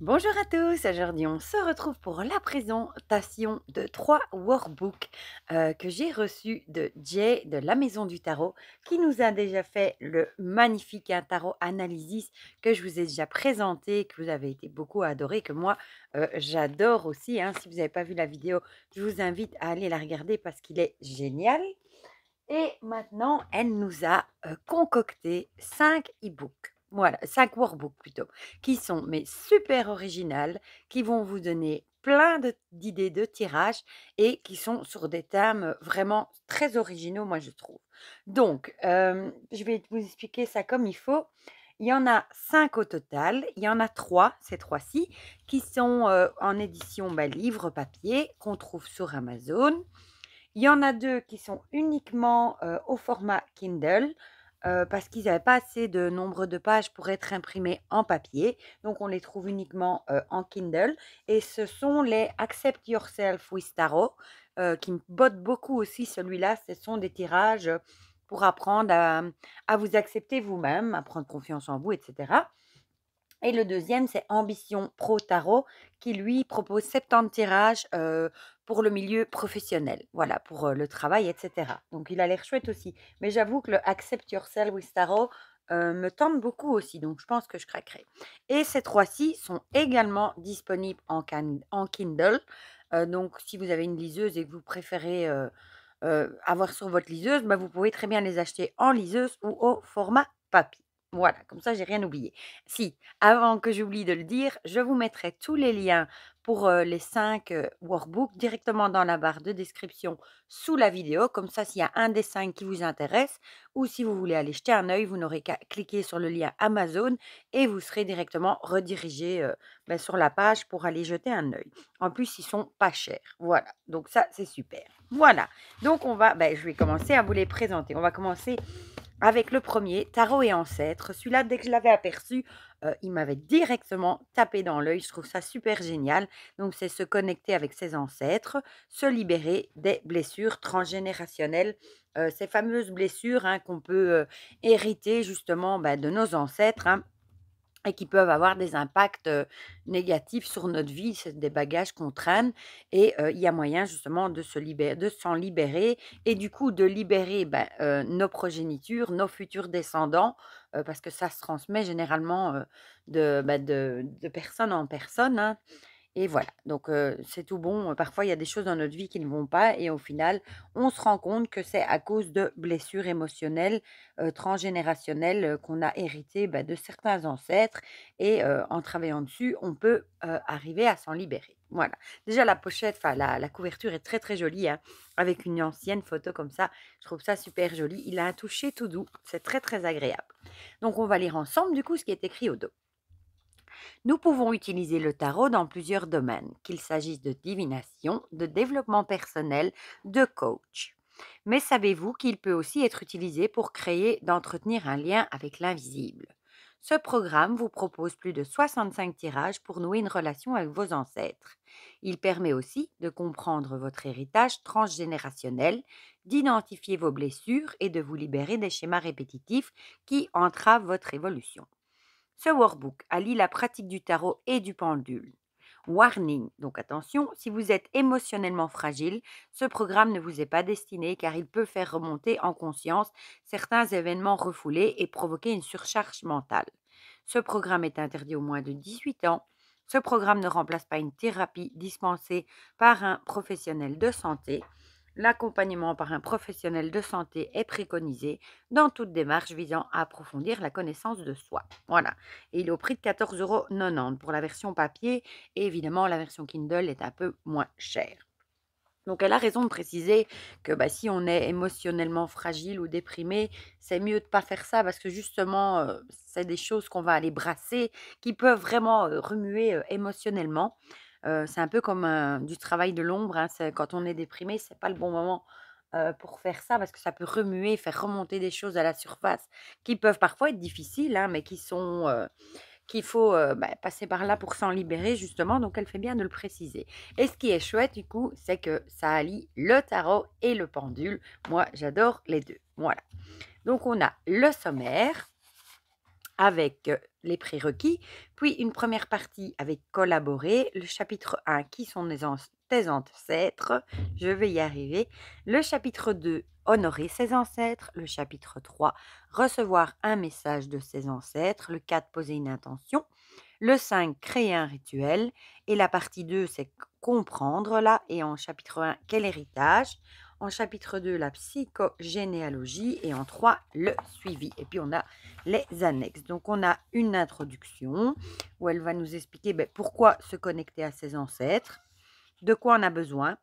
Bonjour à tous, aujourd'hui on se retrouve pour la présentation de 3 workbooks que j'ai reçus de Jay de la Maison du Tarot qui nous a déjà fait le magnifique tarot Analysis que je vous ai déjà présenté, que vous avez été beaucoup adoré, que moi j'adore aussi. Si vous n'avez pas vu la vidéo, je vous invite à aller la regarder parce qu'il est génial. Et maintenant, elle nous a concocté 5 e-books, voilà, 5 workbooks plutôt, qui sont mais super originales, qui vont vous donner plein d'idées de tirage et qui sont sur des thèmes vraiment très originaux, moi je trouve. Donc, je vais vous expliquer ça comme il faut. Il y en a 5 au total. Il y en a 3, ces 3-ci, qui sont en édition livre papier, qu'on trouve sur Amazon. Il y en a 2 qui sont uniquement, au format Kindle, parce qu'ils n'avaient pas assez de nombre de pages pour être imprimés en papier. Donc on les trouve uniquement, en Kindle et ce sont les Accept Yourself with Tarot, qui me bottent beaucoup aussi celui-là. Ce sont des tirages, pour apprendre à vous accepter vous-même, à prendre confiance en vous et cetera. Et le deuxième, c'est Ambition Pro Tarot qui, lui, propose 70 tirages pour le milieu professionnel, voilà, pour le travail, etc. Donc, il a l'air chouette aussi. Mais j'avoue que le Accept Yourself with Tarot me tente beaucoup aussi, donc je pense que je craquerai. Et ces 3-ci sont également disponibles en Kindle. Donc, si vous avez une liseuse et que vous préférez avoir sur votre liseuse, vous pouvez très bien les acheter en liseuse ou au format papier. Voilà, comme ça, j'ai rien oublié. Si, avant que j'oublie de le dire, je vous mettrai tous les liens pour les 5 workbooks directement dans la barre de description sous la vidéo. Comme ça, s'il y a un des 5 qui vous intéresse ou si vous voulez aller jeter un œil, vous n'aurez qu'à cliquer sur le lien Amazon et vous serez directement redirigé sur la page pour aller jeter un œil. En plus, ils sont pas chers. Voilà, donc ça, c'est super. Voilà, donc je vais commencer à vous les présenter. On va commencer avec le premier, Tarot et Ancêtres. Celui-là, dès que je l'avais aperçu, il m'avait directement tapé dans l'œil. Je trouve ça super génial. Donc, c'est se connecter avec ses ancêtres, se libérer des blessures transgénérationnelles. Ces fameuses blessures qu'on peut hériter justement de nos ancêtres. Et qui peuvent avoir des impacts négatifs sur notre vie. C'est des bagages qu'on traîne et il y a moyen justement de s'en libérer et du coup de libérer nos progénitures, nos futurs descendants, parce que ça se transmet généralement de personne en personne. Et voilà, donc c'est tout bon. Parfois, il y a des choses dans notre vie qui ne vont pas et au final, on se rend compte que c'est à cause de blessures émotionnelles, transgénérationnelles, qu'on a héritées, de certains ancêtres et en travaillant dessus, on peut, arriver à s'en libérer. Voilà. Déjà la pochette, enfin la couverture est très, très jolie, avec une ancienne photo comme ça. Je trouve ça super joli. Il a un toucher tout doux, c'est très, très agréable. Donc on va lire ensemble du coup ce qui est écrit au dos. Nous pouvons utiliser le tarot dans plusieurs domaines, qu'il s'agisse de divination, de développement personnel, de coach. Mais savez-vous qu'il peut aussi être utilisé pour créer, d'entretenir un lien avec l'invisible? Ce programme vous propose plus de 65 tirages pour nouer une relation avec vos ancêtres. Il permet aussi de comprendre votre héritage transgénérationnel, d'identifier vos blessures et de vous libérer des schémas répétitifs qui entravent votre évolution. Ce workbook allie la pratique du tarot et du pendule. Warning, donc attention, si vous êtes émotionnellement fragile, ce programme ne vous est pas destiné car il peut faire remonter en conscience certains événements refoulés et provoquer une surcharge mentale. Ce programme est interdit aux moins de 18 ans. Ce programme ne remplace pas une thérapie dispensée par un professionnel de santé. L'accompagnement par un professionnel de santé est préconisé dans toute démarche visant à approfondir la connaissance de soi. Voilà. Et il est au prix de 14,90 € pour la version papier. Et évidemment, la version Kindle est un peu moins chère. Donc, elle a raison de préciser que si on est émotionnellement fragile ou déprimé, c'est mieux de ne pas faire ça parce que justement, c'est des choses qu'on va aller brasser qui peuvent vraiment remuer émotionnellement. C'est un peu comme du travail de l'ombre. Quand on est déprimé, c'est pas le bon moment pour faire ça parce que ça peut remuer, faire remonter des choses à la surface qui peuvent parfois être difficiles, mais qui sont qu'il faut passer par là pour s'en libérer justement, donc elle fait bien de le préciser. Et ce qui est chouette du coup, c'est que ça allie le tarot et le pendule. Moi, j'adore les deux. Voilà. Donc on a le sommaire avec les prérequis, puis une première partie avec collaborer, le chapitre 1 qui sont tes ancêtres, je vais y arriver, le chapitre 2 honorer ses ancêtres, le chapitre 3 recevoir un message de ses ancêtres, le 4 poser une intention, le 5 créer un rituel et la partie 2 c'est comprendre là et en chapitre 1 quel héritage, en chapitre 2 la psychogénéalogie et en 3 le suivi. Et puis on a les annexes. Donc on a une introduction où elle va nous expliquer pourquoi se connecter à ses ancêtres, de quoi on a besoin.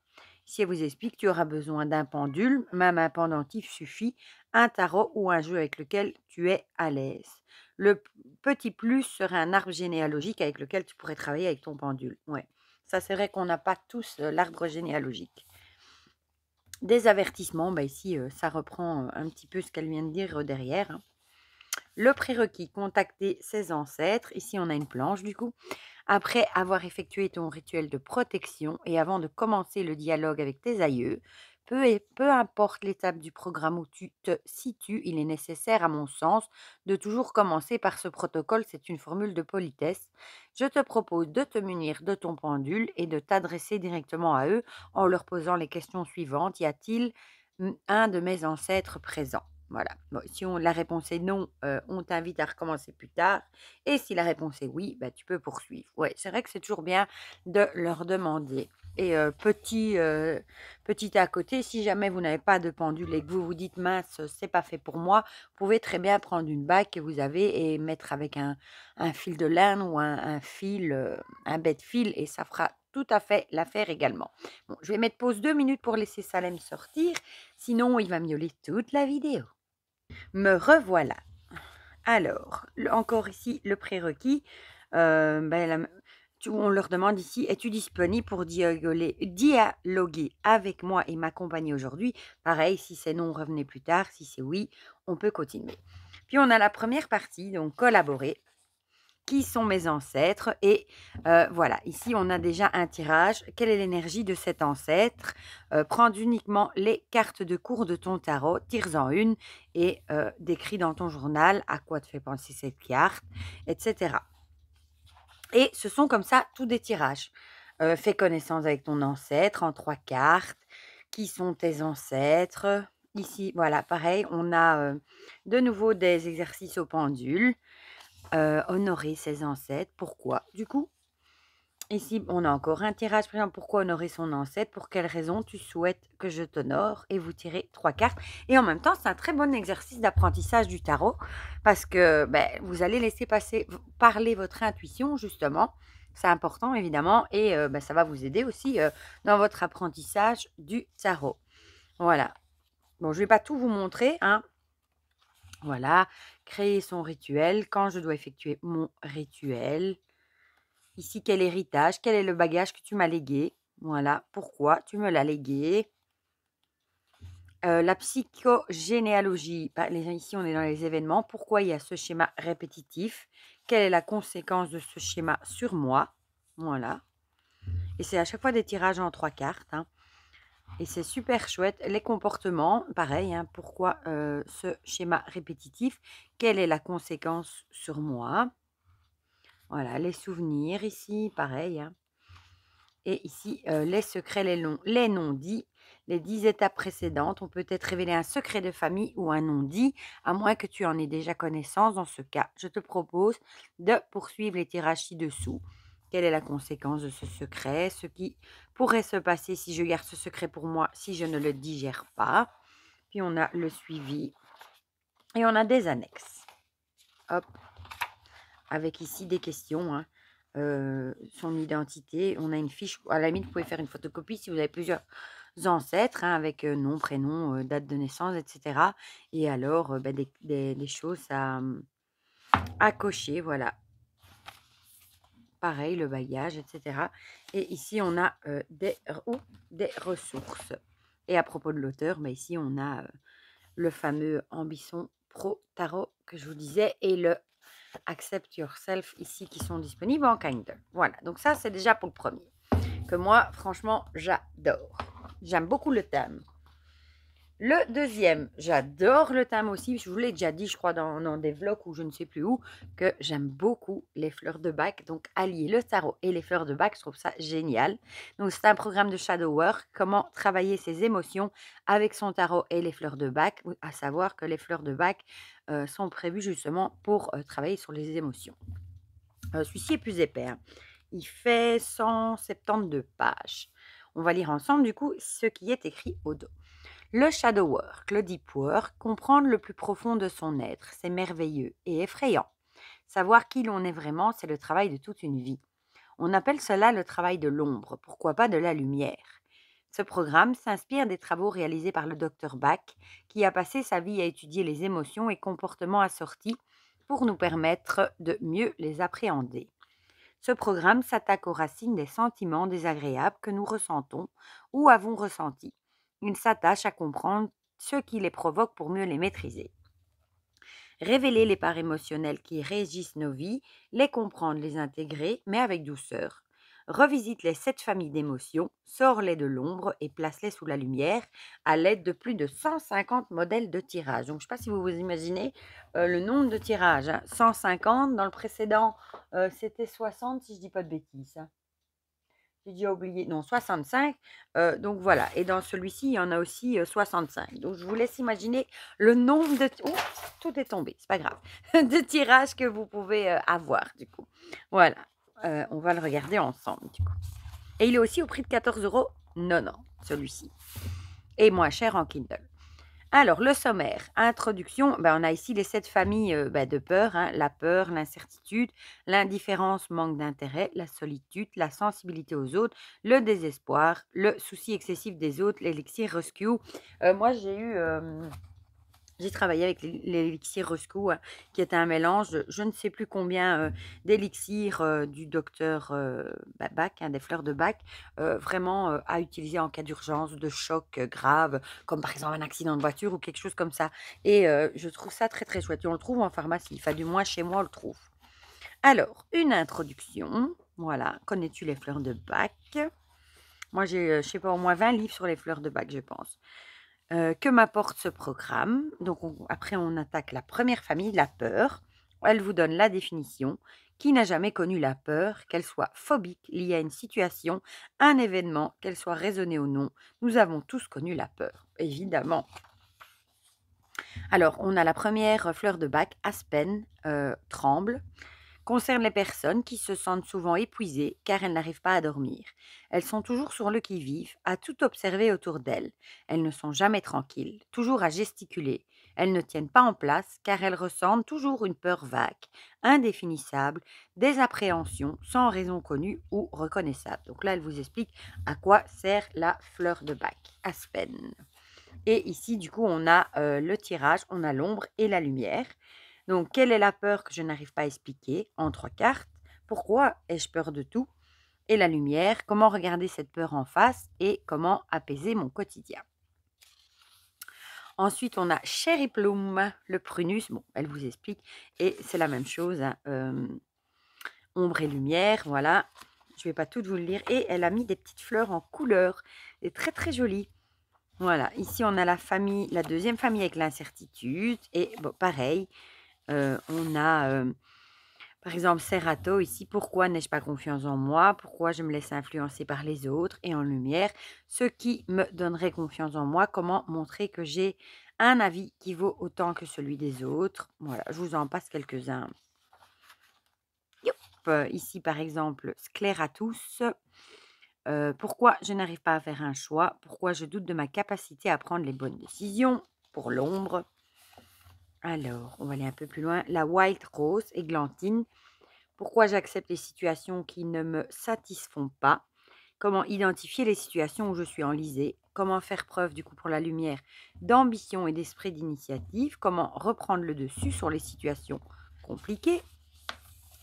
Si elle vous explique, tu auras besoin d'un pendule, même un pendentif suffit, un tarot ou un jeu avec lequel tu es à l'aise. Le petit plus serait un arbre généalogique avec lequel tu pourrais travailler avec ton pendule. Ouais, ça c'est vrai qu'on n'a pas tous l'arbre généalogique. Des avertissements, ici ça reprend un petit peu ce qu'elle vient de dire derrière. Hein. Le prérequis, contacter ses ancêtres. Ici on a une planche du coup. Après avoir effectué ton rituel de protection et avant de commencer le dialogue avec tes aïeux, peu importe l'étape du programme où tu te situes, il est nécessaire, à mon sens, de toujours commencer par ce protocole. C'est une formule de politesse. Je te propose de te munir de ton pendule et de t'adresser directement à eux en leur posant les questions suivantes. Y a-t-il un de mes ancêtres présent? Voilà. Bon, si la réponse est non, on t'invite à recommencer plus tard. Et si la réponse est oui, tu peux poursuivre. Ouais, c'est vrai que c'est toujours bien de leur demander. Et petit à côté, si jamais vous n'avez pas de pendule et que vous vous dites mince, c'est pas fait pour moi, vous pouvez très bien prendre une bague que vous avez et mettre avec un fil de laine ou un fil, un bête fil et ça fera tout à fait l'affaire également. Bon, je vais mettre pause 2 minutes pour laisser Salem sortir, sinon il va miauler toute la vidéo. Me revoilà. Alors, encore ici, le prérequis. On leur demande ici, es-tu disponible pour dialoguer avec moi et m'accompagner aujourd'hui? Pareil, si c'est non, revenez plus tard. Si c'est oui, on peut continuer. Puis on a la première partie, donc collaborer. Qui sont mes ancêtres? Et voilà, ici on a déjà un tirage. Quelle est l'énergie de cet ancêtre? Prends uniquement les cartes de cours de ton tarot, tire-en une et décris dans ton journal à quoi te fait penser cette carte, etc. Et ce sont comme ça tous des tirages. Fais connaissance avec ton ancêtre en 3 cartes. Qui sont tes ancêtres? Ici, voilà, pareil, on a de nouveau des exercices au pendule. Honorer ses ancêtres. Pourquoi? Du coup, ici, on a encore un tirage. Par exemple, pourquoi honorer son ancêtre? Pour quelle raison tu souhaites que je t'honore? Et vous tirez 3 cartes. Et en même temps, c'est un très bon exercice d'apprentissage du tarot parce que vous allez laisser parler votre intuition, justement. C'est important, évidemment. Et ça va vous aider aussi dans votre apprentissage du tarot. Voilà. Bon, je ne vais pas tout vous montrer, hein. Voilà, créer son rituel, quand je dois effectuer mon rituel. Ici, quel héritage, quel est le bagage que tu m'as légué? Voilà, pourquoi tu me l'as légué? La psychogénéalogie, ici on est dans les événements. Pourquoi il y a ce schéma répétitif? Quelle est la conséquence de ce schéma sur moi? Voilà. Et c'est à chaque fois des tirages en 3 cartes, hein. Et c'est super chouette. Les comportements, pareil, hein, pourquoi ce schéma répétitif? Quelle est la conséquence sur moi? Voilà, les souvenirs ici, pareil. Hein. Et ici, les secrets, les non-dits, les 10 étapes précédentes. On peut être révélé un secret de famille ou un non-dit, à moins que tu en aies déjà connaissance. Dans ce cas, je te propose de poursuivre les tirages ci-dessous. Quelle est la conséquence de ce secret? Ce qui pourrait se passer si je garde ce secret pour moi, si je ne le digère pas. Puis on a le suivi. Et on a des annexes. Hop. Avec ici des questions. Hein. Son identité. On a une fiche. À la limite, vous pouvez faire une photocopie si vous avez plusieurs ancêtres, hein, avec nom, prénom, date de naissance, etc. Et alors, des choses à cocher. Voilà. Pareil, le bagage, etc. Et ici, on a des ressources. Et à propos de l'auteur, ici, on a le fameux Ambisson Pro Tarot que je vous disais et le Accept Yourself ici qui sont disponibles en Kindle. Voilà, donc ça, c'est déjà pour le premier. Que moi, franchement, j'adore. J'aime beaucoup le thème. Le deuxième, j'adore le thym aussi. Je vous l'ai déjà dit, je crois, dans des vlogs ou je ne sais plus où, que j'aime beaucoup les fleurs de bac. Donc, allier le tarot et les fleurs de bac, je trouve ça génial. Donc, c'est un programme de shadow work. Comment travailler ses émotions avec son tarot et les fleurs de bac. À savoir que les fleurs de bac sont prévues justement pour travailler sur les émotions. Celui-ci est plus épais, hein. Il fait 172 pages. On va lire ensemble, du coup, ce qui est écrit au dos. Le shadow work, le deep work, comprendre le plus profond de son être, c'est merveilleux et effrayant. Savoir qui l'on est vraiment, c'est le travail de toute une vie. On appelle cela le travail de l'ombre, pourquoi pas de la lumière. Ce programme s'inspire des travaux réalisés par le docteur Bach, qui a passé sa vie à étudier les émotions et comportements assortis pour nous permettre de mieux les appréhender. Ce programme s'attaque aux racines des sentiments désagréables que nous ressentons ou avons ressentis. Il s'attache à comprendre ce qui les provoque pour mieux les maîtriser. Révéler les parts émotionnelles qui régissent nos vies, les comprendre, les intégrer, mais avec douceur. Revisite les 7 familles d'émotions, sors-les de l'ombre et place-les sous la lumière à l'aide de plus de 150 modèles de tirage. Donc, je ne sais pas si vous vous imaginez le nombre de tirages, hein. 150, dans le précédent, c'était 60, si je ne dis pas de bêtises, hein. J'ai déjà oublié, non, 65. Donc voilà, et dans celui-ci, il y en a aussi 65. Donc je vous laisse imaginer le nombre de... Oups, tout est tombé, c'est pas grave. De tirages que vous pouvez avoir, du coup. Voilà, on va le regarder ensemble, du coup. Et il est aussi au prix de 14,90 €, celui-ci. Et moins cher en Kindle. Alors, le sommaire, introduction, on a ici les 7 familles de peur, hein, la peur, l'incertitude, l'indifférence, manque d'intérêt, la solitude, la sensibilité aux autres, le désespoir, le souci excessif des autres, l'élixir rescue. Moi, j'ai travaillé avec l'élixir Rescue, qui est un mélange de je ne sais plus combien d'élixirs du docteur Bach, hein, des fleurs de Bach, vraiment à utiliser en cas d'urgence, de choc grave, comme par exemple un accident de voiture ou quelque chose comme ça. Et je trouve ça très très chouette. Et on le trouve en pharmacie, enfin du moins chez moi on le trouve. Alors, une introduction, voilà, connais-tu les fleurs de Bach? Moi j'ai, je sais pas, au moins 20 livres sur les fleurs de Bach, je pense. Que m'apporte ce programme? Donc après on attaque la première famille, la peur. Elle vous donne la définition. Qui n'a jamais connu la peur, qu'elle soit phobique, liée à une situation, un événement, qu'elle soit raisonnée ou non? Nous avons tous connu la peur, évidemment. Alors, on a la première fleur de bac, Aspen, tremble. Concerne les personnes qui se sentent souvent épuisées car elles n'arrivent pas à dormir. Elles sont toujours sur le qui-vive, à tout observer autour d'elles. Elles ne sont jamais tranquilles, toujours à gesticuler. Elles ne tiennent pas en place car elles ressentent toujours une peur vague, indéfinissable, des appréhensions sans raison connue ou reconnaissable. Donc là, elle vous explique à quoi sert la fleur de bac, Aspen. Et ici, du coup, on a le tirage, on a l'ombre et la lumière. Donc, quelle est la peur que je n'arrive pas à expliquer en 3 cartes? Pourquoi ai-je peur de tout? Et la lumière, comment regarder cette peur en face et comment apaiser mon quotidien? Ensuite, on a Cherry Plum, le prunus. Bon, elle vous explique. Et c'est la même chose, hein, ombre et lumière, voilà. Je ne vais pas tout vous le lire. Et elle a mis des petites fleurs en couleur. C'est très, très joli. Voilà, ici on a la deuxième famille avec l'incertitude. Et bon, pareil, on a par exemple Serato ici. Pourquoi n'ai-je pas confiance en moi? Pourquoi je me laisse influencer par les autres? Et en lumière, ce qui me donnerait confiance en moi. Comment montrer que j'ai un avis qui vaut autant que celui des autres? Voilà, je vous en passe quelques-uns. Ici par exemple Sclératus. Pourquoi je n'arrive pas à faire un choix? Pourquoi je doute de ma capacité à prendre les bonnes décisions? Pour l'ombre. Alors, on va aller un peu plus loin. La White Rose, Églantine. Pourquoi j'accepte les situations qui ne me satisfont pas? Comment identifier les situations où je suis enlisée? Comment faire preuve, du coup, pour la lumière, d'ambition et d'esprit d'initiative? Comment reprendre le dessus sur les situations compliquées?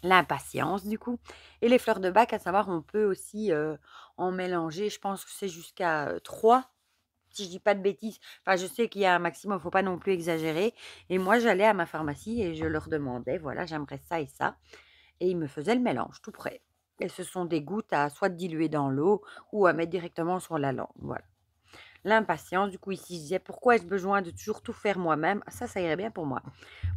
L'impatience, du coup. Et les fleurs de bac, à savoir, on peut aussi en mélanger. Je pense que c'est jusqu'à 3, si je dis pas de bêtises. Enfin, je sais qu'il y a un maximum, il ne faut pas non plus exagérer. Et moi, j'allais à ma pharmacie et je leur demandais, voilà, j'aimerais ça et ça. Et ils me faisaient le mélange, tout prêt. Et ce sont des gouttes à soit diluer dans l'eau ou à mettre directement sur la langue. Voilà. l'impatience. Du coup, ici, je disais, pourquoi ai-je besoin de toujours tout faire moi-même? Ça irait bien pour moi.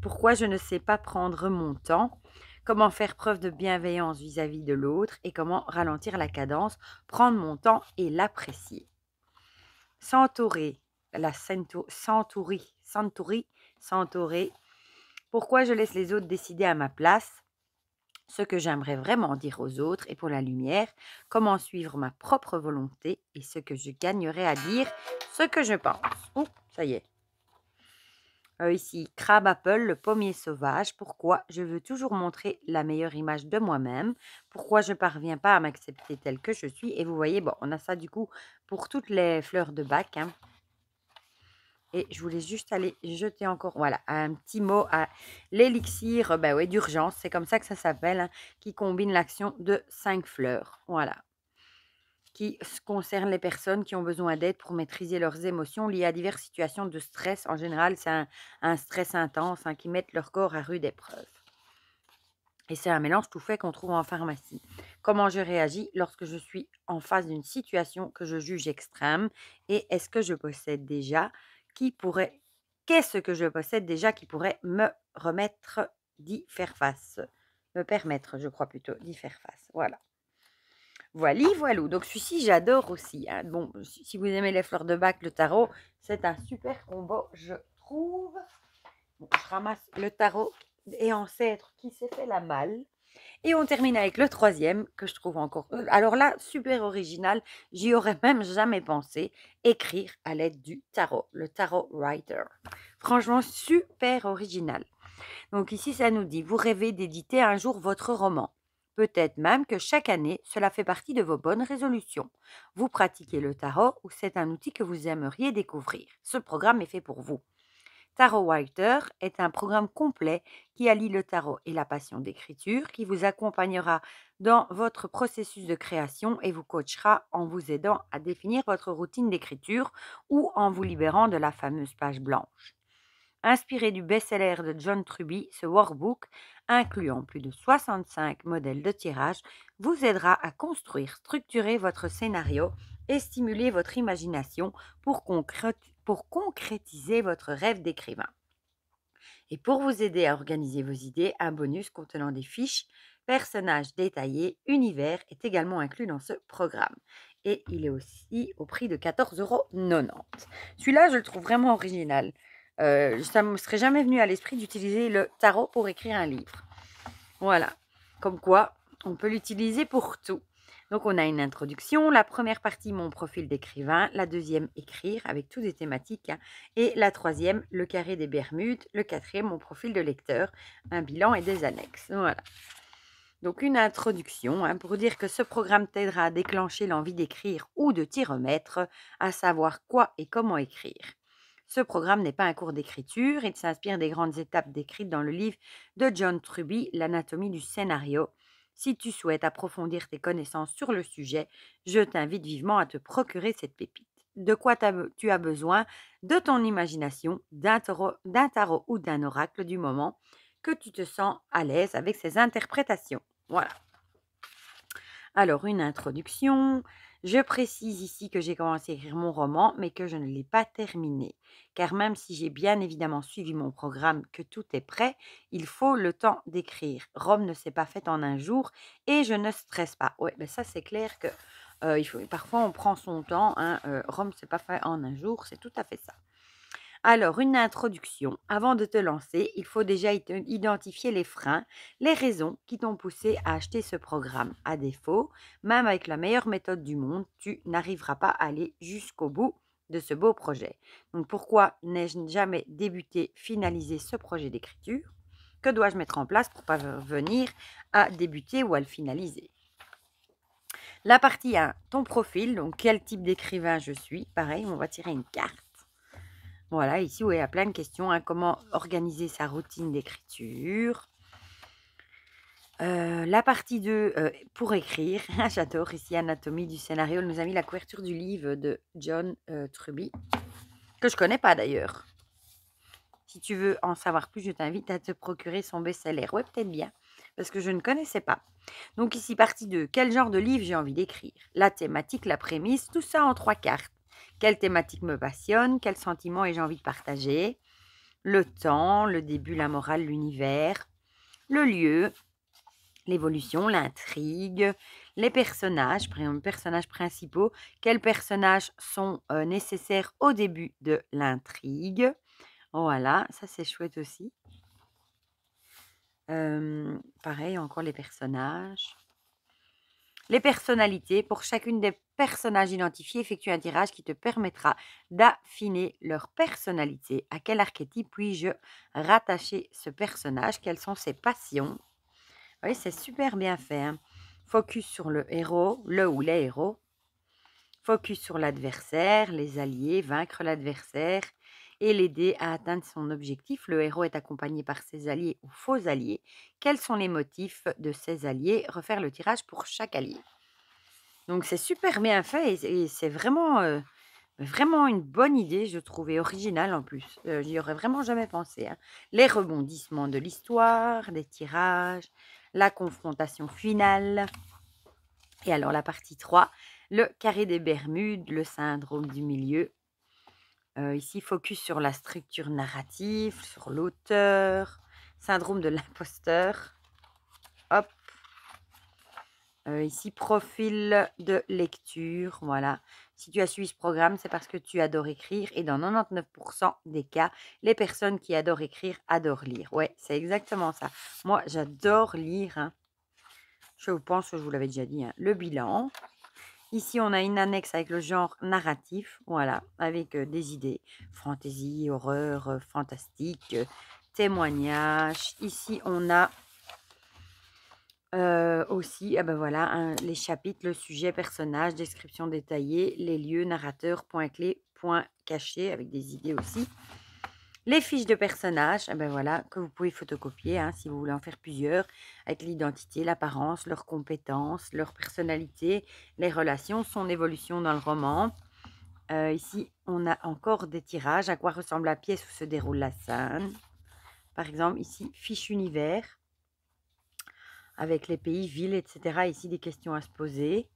Pourquoi je ne sais pas prendre mon temps? Comment faire preuve de bienveillance vis-à-vis de l'autre et comment ralentir la cadence, prendre mon temps et l'apprécier. S'entourer, s'entourer. Pourquoi je laisse les autres décider à ma place ce que j'aimerais vraiment dire aux autres et pour la lumière, comment suivre ma propre volonté et ce que je gagnerais à dire ce que je pense. Oh, ça y est. Ici, Crab Apple, le pommier sauvage. Pourquoi je veux toujours montrer la meilleure image de moi-même. Pourquoi je ne parviens pas à m'accepter telle que je suis. Et vous voyez, bon, on a ça du coup pour toutes les fleurs de bac. Hein. Et je voulais juste aller jeter encore, voilà, un petit mot à l'élixir ouais, d'urgence. C'est comme ça que ça s'appelle, hein, qui combine l'action de 5 fleurs. Voilà. Qui concerne les personnes qui ont besoin d'aide pour maîtriser leurs émotions liées à diverses situations de stress. En général, c'est un stress intense qui met leur corps à rude épreuve. Et c'est un mélange tout fait qu'on trouve en pharmacie. Comment je réagis lorsque je suis en face d'une situation que je juge extrême et est-ce que je possède déjà qu'est-ce que je possède déjà qui pourrait me remettre d'y faire face? Me permettre, je crois plutôt, d'y faire face. Voilà. Voilou. Donc celui-ci, j'adore aussi. Hein. Bon, si vous aimez les fleurs de bac, le tarot, c'est un super combo, je trouve. Bon, je ramasse le tarot et ancêtre qui s'est fait la malle. Et on termine avec le troisième, que je trouve encore... alors là, super original. J'y aurais même jamais pensé. Écrire à l'aide du tarot. Le tarot writer. Franchement, super original. Donc ici, ça nous dit, vous rêvez d'éditer un jour votre roman. Peut-être même que chaque année, cela fait partie de vos bonnes résolutions. Vous pratiquez le tarot ou c'est un outil que vous aimeriez découvrir. Ce programme est fait pour vous. Tarot Writer est un programme complet qui allie le tarot et la passion d'écriture, qui vous accompagnera dans votre processus de création et vous coachera en vous aidant à définir votre routine d'écriture ou en vous libérant de la fameuse page blanche. Inspiré du best-seller de John Truby, ce workbook, incluant plus de 65 modèles de tirage, vous aidera à construire, structurer votre scénario et stimuler votre imagination pour concrétiser votre rêve d'écrivain. Et pour vous aider à organiser vos idées, un bonus contenant des fiches, personnages détaillés, univers est également inclus dans ce programme. Et il est aussi au prix de 14,90 €. Celui-là, je le trouve vraiment original. Ça ne me serait jamais venu à l'esprit d'utiliser le tarot pour écrire un livre. Voilà. Comme quoi, on peut l'utiliser pour tout. Donc, on a une introduction. La première partie, mon profil d'écrivain. La deuxième, écrire, avec toutes les thématiques. Hein. Et la troisième, le carré des Bermudes. Le quatrième, mon profil de lecteur. Un bilan et des annexes. Voilà. Donc, une introduction pour dire que ce programme t'aidera à déclencher l'envie d'écrire ou de t'y remettre, à savoir quoi et comment écrire. Ce programme n'est pas un cours d'écriture, il s'inspire des grandes étapes décrites dans le livre de John Truby, L'anatomie du scénario. Si tu souhaites approfondir tes connaissances sur le sujet, je t'invite vivement à te procurer cette pépite. De quoi tu as besoin? De ton imagination, d'un tarot ou d'un oracle du moment, que tu te sens à l'aise avec ces interprétations. Voilà. Alors, une introduction. Je précise ici que j'ai commencé à écrire mon roman, mais que je ne l'ai pas terminé. Car même si j'ai bien évidemment suivi mon programme, que tout est prêt, il faut le temps d'écrire. Rome ne s'est pas faite en un jour et je ne stresse pas. Oui, ben ça c'est clair que parfois on prend son temps. Hein, Rome ne s'est pas fait en un jour, c'est tout à fait ça. Alors, une introduction. Avant de te lancer, il faut déjà identifier les freins, les raisons qui t'ont poussé à acheter ce programme. À défaut, même avec la meilleure méthode du monde, tu n'arriveras pas à aller jusqu'au bout de ce beau projet. Donc, pourquoi n'ai-je jamais débuté, finalisé ce projet d'écriture? Que dois-je mettre en place pour parvenir à débuter ou à le finaliser? La partie 1, ton profil. Donc, quel type d'écrivain je suis? Pareil, on va tirer une carte. Voilà, ici, il y a plein de questions. Hein, comment organiser sa routine d'écriture? La partie 2, pour écrire. J'adore ici Anatomie du scénario. Elle nous a mis la couverture du livre de John Truby, que je ne connais pas d'ailleurs. Si tu veux en savoir plus, je t'invite à te procurer son best-seller. Ouais, peut-être bien, parce que je ne connaissais pas. Donc ici, partie 2. Quel genre de livre j'ai envie d'écrire? La thématique, la prémisse, tout ça en 3 cartes. Quelle thématique me passionne? Quel sentiment ai-je envie de partager? Le temps, le début, la morale, l'univers, le lieu, l'évolution, l'intrigue, les personnages, par exemple, personnages principaux. Quels personnages sont nécessaires au début de l'intrigue? Voilà, ça c'est chouette aussi. Pareil, encore les personnages. Les personnalités. Pour chacune des personnages identifiés, effectue un tirage qui te permettra d'affiner leur personnalité. À quel archétype puis-je rattacher ce personnage? Quelles sont ses passions? Oui, c'est super bien fait, hein. Focus sur le héros, le ou les héros. Focus sur l'adversaire, les alliés, vaincre l'adversaire et l'aider à atteindre son objectif. Le héros est accompagné par ses alliés ou faux alliés. Quels sont les motifs de ces alliés? Refaire le tirage pour chaque allié. Donc c'est super bien fait et c'est vraiment une bonne idée, je trouve, et originale en plus. J'y aurais vraiment jamais pensé, hein. Les rebondissements de l'histoire, des tirages, la confrontation finale. Et alors la partie 3, le carré des Bermudes, le syndrome du milieu. Ici, focus sur la structure narrative, sur l'auteur, syndrome de l'imposteur. Hop. Ici, profil de lecture, voilà. Si tu as suivi ce programme, c'est parce que tu adores écrire et dans 99% des cas, les personnes qui adorent écrire adorent lire. Ouais, c'est exactement ça. Moi, j'adore lire, hein. Je pense que je vous l'avais déjà dit, hein. Le bilan. Ici, on a une annexe avec le genre narratif, voilà, avec des idées. Fantasy, horreur, fantastique, témoignage. Ici, on a aussi, ah ben voilà, les chapitres, le sujet, personnage, description détaillée, les lieux, narrateur, points clés, points cachés, avec des idées aussi. Les fiches de personnages, ah ben voilà, que vous pouvez photocopier, hein, si vous voulez en faire plusieurs, avec l'identité, l'apparence, leurs compétences, leur personnalité, les relations, son évolution dans le roman. Ici, on a encore des tirages, à quoi ressemble la pièce où se déroule la scène. Par exemple, ici, fiche univers, avec les pays, villes, etc. Ici, des questions à se poser.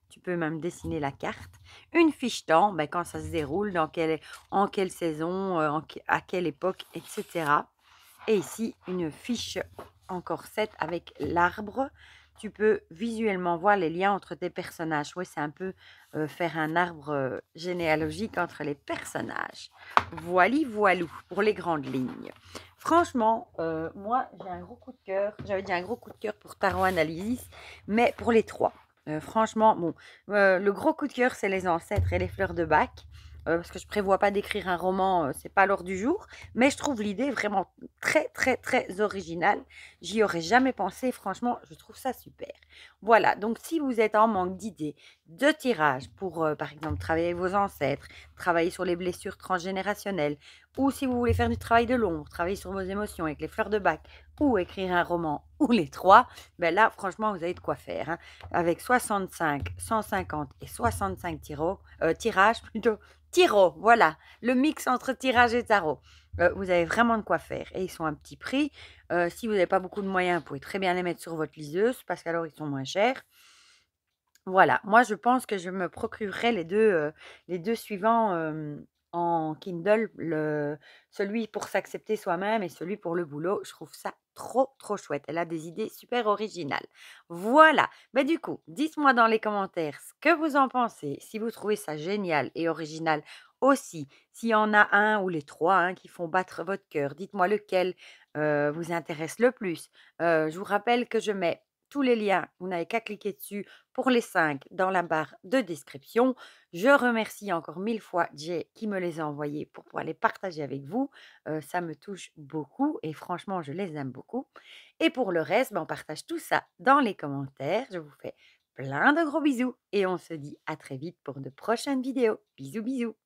Tu peux même dessiner la carte. Une fiche temps, ben, quand ça se déroule, en quelle saison, à quelle époque, etc. Et ici, une fiche encore 7 avec l'arbre. Tu peux visuellement voir les liens entre tes personnages. Oui, c'est un peu faire un arbre généalogique entre les personnages. Voilou pour les grandes lignes. Franchement, moi, j'ai un gros coup de cœur. J'avais dit un gros coup de cœur pour Tarot Analysis, mais pour les trois. Franchement, bon, le gros coup de cœur, c'est les ancêtres et les fleurs de bac. Parce que je prévois pas d'écrire un roman, c'est pas l'heure du jour. Mais je trouve l'idée vraiment très, très, très originale. J'y aurais jamais pensé. Franchement, je trouve ça super. Voilà, donc si vous êtes en manque d'idées, de tirages pour, par exemple, travailler avec vos ancêtres, travailler sur les blessures transgénérationnelles, ou si vous voulez faire du travail de l'ombre, travailler sur vos émotions avec les fleurs de bac, ou écrire un roman, ou les trois, ben là, franchement, vous avez de quoi faire, hein. Avec 65, 150 et 65 tirages, plutôt, tirots, voilà, le mix entre tirage et tarot. Vous avez vraiment de quoi faire. Et ils sont à un petit prix. Si vous n'avez pas beaucoup de moyens, vous pouvez très bien les mettre sur votre liseuse, parce qu'alors ils sont moins chers. Voilà, moi je pense que je me procurerai les deux suivants en Kindle, celui pour s'accepter soi-même et celui pour le boulot. Je trouve ça trop, trop chouette. Elle a des idées super originales. Voilà, bah du coup, dites-moi dans les commentaires ce que vous en pensez, si vous trouvez ça génial et original aussi. S'il y en a un ou les trois, hein, qui font battre votre cœur, dites-moi lequel vous intéresse le plus. Je vous rappelle que je mets tous les liens, vous n'avez qu'à cliquer dessus pour les 5 dans la barre de description. Je remercie encore 1000 fois Jay qui me les a envoyés pour pouvoir les partager avec vous. Ça me touche beaucoup et franchement, je les aime beaucoup. Et pour le reste, ben, on partage tout ça dans les commentaires. Je vous fais plein de gros bisous et on se dit à très vite pour de prochaines vidéos. Bisous, bisous.